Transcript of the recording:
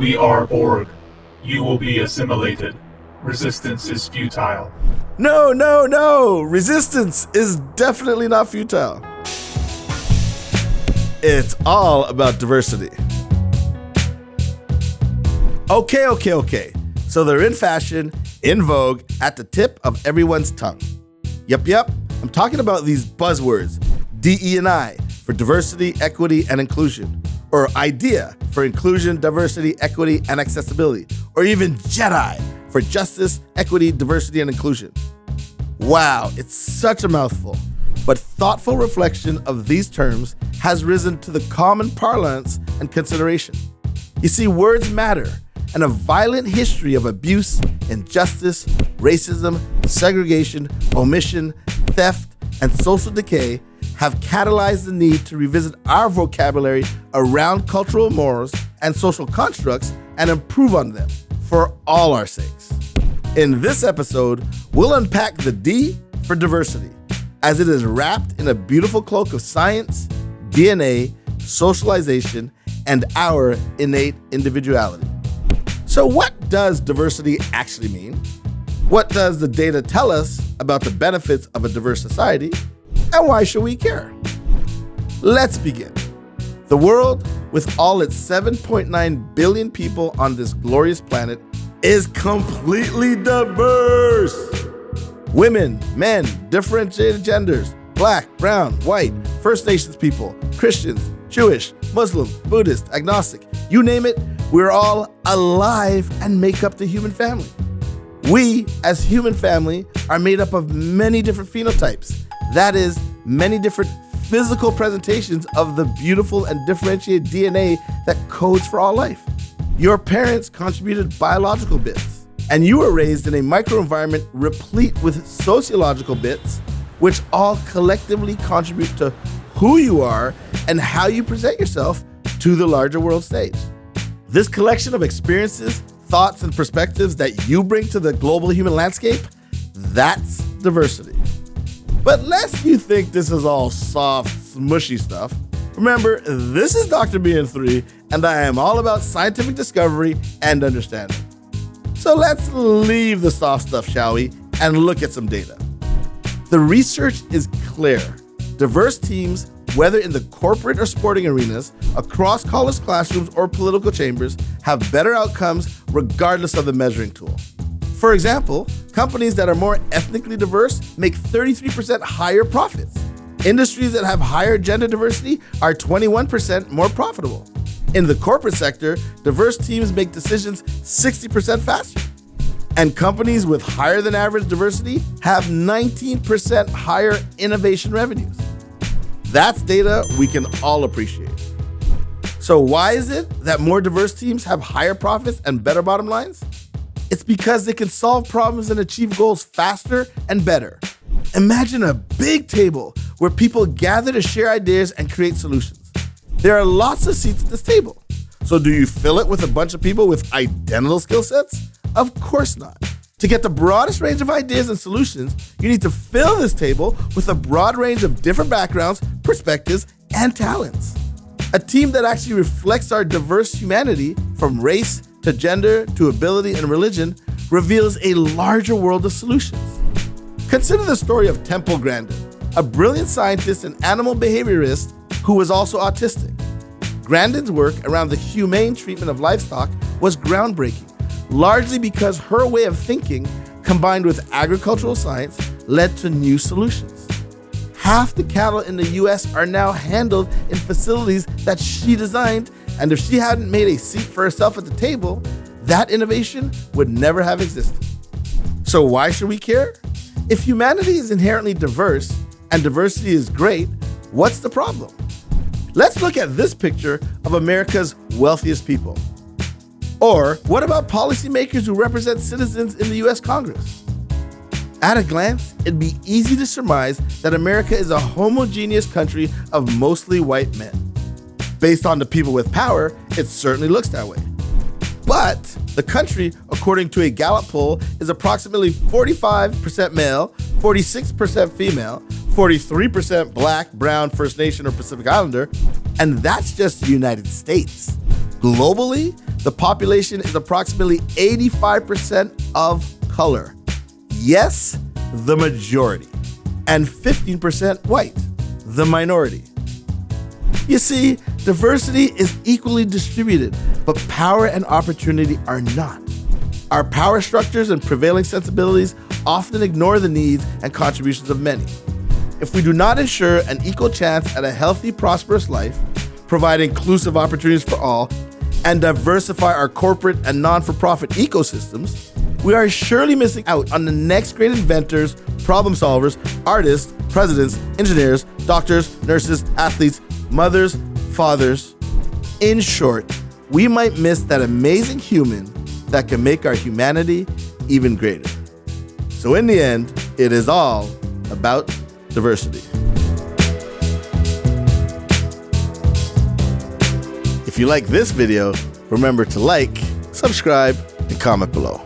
We are Borg. You will be assimilated. Resistance is futile. No, no, no! Resistance is definitely not futile. It's all about diversity. Okay. So they're in fashion, in vogue, at the tip of everyone's tongue. Yep. I'm talking about these buzzwords. DE&I for diversity, equity, and inclusion. Or IDEA for inclusion, diversity, equity, and accessibility. Or even JEDI for justice, equity, diversity, and inclusion. Wow, it's such a mouthful. But thoughtful reflection of these terms has risen to the common parlance and consideration. You see, words matter, and a violent history of abuse, injustice, racism, segregation, omission, theft, and social decay have catalyzed the need to revisit our vocabulary around cultural mores and social constructs and improve on them for all our sakes. In this episode, we'll unpack the D for diversity, as it is wrapped in a beautiful cloak of science, DNA, socialization, and our innate individuality. So what does diversity actually mean? What does the data tell us about the benefits of a diverse society? And why should we care? Let's begin. The world, with all its 7.9 billion people on this glorious planet, is completely diverse. Women, men, differentiated genders, black, brown, white, First Nations people, Christians, Jewish, Muslim, Buddhist, agnostic, you name it, we're all alive and make up the human family. We, as human family, are made up of many different phenotypes. That is, many different physical presentations of the beautiful and differentiated DNA that codes for all life. Your parents contributed biological bits, and you were raised in a microenvironment replete with sociological bits, which all collectively contribute to who you are and how you present yourself to the larger world stage. This collection of experiences, thoughts, and perspectives that you bring to the global human landscape, that's diversity. But lest you think this is all soft, smushy stuff, remember, this is Dr. BN3, and I am all about scientific discovery and understanding. So let's leave the soft stuff, shall we, and look at some data. The research is clear. Diverse teams, whether in the corporate or sporting arenas, across college classrooms or political chambers, have better outcomes regardless of the measuring tool. For example, companies that are more ethnically diverse make 33% higher profits. Industries that have higher gender diversity are 21% more profitable. In the corporate sector, diverse teams make decisions 60% faster. And companies with higher than average diversity have 19% higher innovation revenues. That's data we can all appreciate. So why is it that more diverse teams have higher profits and better bottom lines? It's because they can solve problems and achieve goals faster and better. Imagine a big table where people gather to share ideas and create solutions. There are lots of seats at this table. So do you fill it with a bunch of people with identical skill sets? Of course not. To get the broadest range of ideas and solutions, you need to fill this table with a broad range of different backgrounds, perspectives, and talents. A team that actually reflects our diverse humanity, from race to gender to ability and religion, reveals a larger world of solutions. Consider the story of Temple Grandin, a brilliant scientist and animal behaviorist who was also autistic. Grandin's work around the humane treatment of livestock was groundbreaking, largely because her way of thinking, combined with agricultural science, led to new solutions. Half the cattle in the US are now handled in facilities that she designed, and if she hadn't made a seat for herself at the table, that innovation would never have existed. So why should we care? If humanity is inherently diverse, and diversity is great, what's the problem? Let's look at this picture of America's wealthiest people. Or what about policymakers who represent citizens in the US Congress? At a glance, it'd be easy to surmise that America is a homogeneous country of mostly white men. Based on the people with power, it certainly looks that way. But the country, according to a Gallup poll, is approximately 45% male, 46% female, 43% Black, Brown, First Nation, or Pacific Islander, and that's just the United States. Globally, the population is approximately 85% of color. Yes, the majority. And 15% white, the minority. You see, diversity is equally distributed, but power and opportunity are not. Our power structures and prevailing sensibilities often ignore the needs and contributions of many. If we do not ensure an equal chance at a healthy, prosperous life, provide inclusive opportunities for all, and diversify our corporate and non-for-profit ecosystems, we are surely missing out on the next great inventors, problem solvers, artists, presidents, engineers, doctors, nurses, athletes, mothers, fathers. In short, we might miss that amazing human that can make our humanity even greater. So in the end, it is all about diversity. If you like this video, remember to like, subscribe, and comment below.